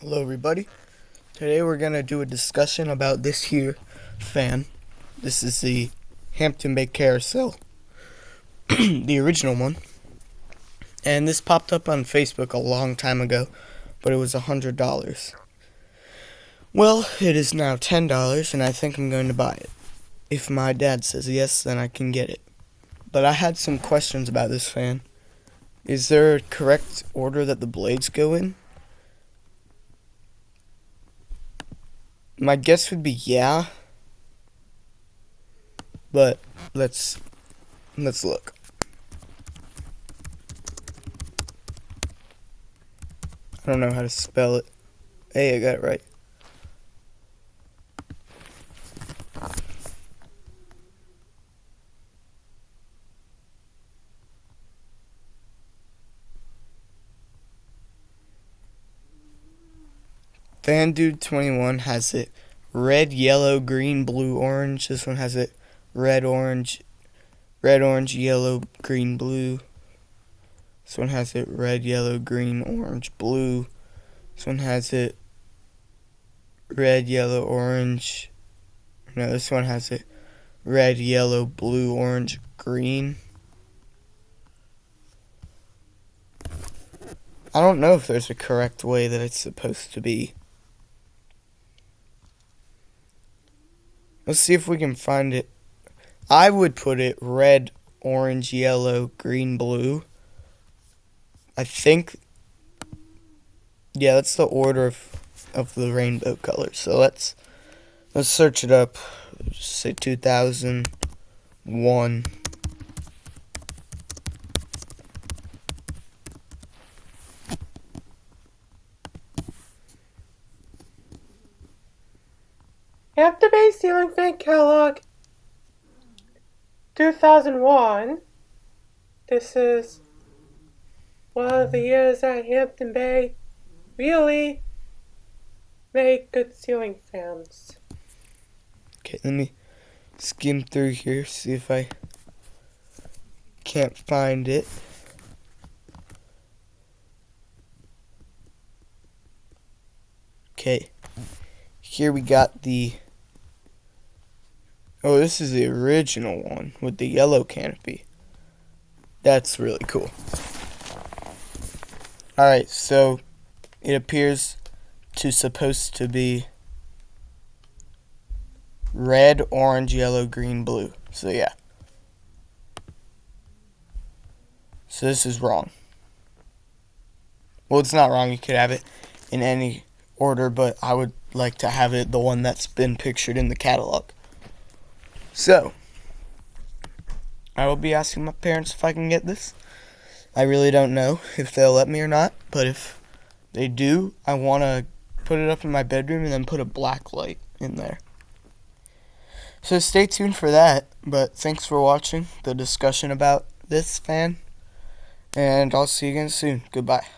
Hello everybody. Today we're going to do a discussion about this here fan. This is the Hampton Carousel, the original one. And this popped up on Facebook a long time ago, but it was $100. Well, it is now $10 and I think I'm going to buy it. If my dad says yes, then I can get it. But I had some questions about this fan. Is there a correct order that the blades go in? My guess would be yeah, but let's look. I don't know how to spell it. Hey, I got it right. Fan Dude 21 has it red, yellow, green, blue, orange. This one has it red, orange, yellow, green, blue. This one has it red, yellow, green, orange, blue. This one has it red, yellow, orange. No, this one has it red, yellow, blue, orange, green. I don't know if there's a correct way that it's supposed to be. Let's see if we can find it. I would put it red, orange, yellow, green, blue. I think, yeah, that's the order of the rainbow colors. So let's search it up. Just say 2001. Hampton Bay ceiling fan catalog 2001. This is one of the years that Hampton Bay really made good ceiling fans. Okay, let me skim through here, see if I can't find it. Okay, here we got the... Oh, this is the original one with the yellow canopy. That's really cool. Alright, so it appears to supposed to be red, orange, yellow, green, blue. So yeah. So this is wrong. Well, it's not wrong. You could have it in any order, but I would like to have it the one that's been pictured in the catalog. So, I will be asking my parents if I can get this. I really don't know if they'll let me or not, but if they do, I want to put it up in my bedroom and then put a black light in there. So stay tuned for that, but thanks for watching the discussion about this fan, and I'll see you again soon. Goodbye.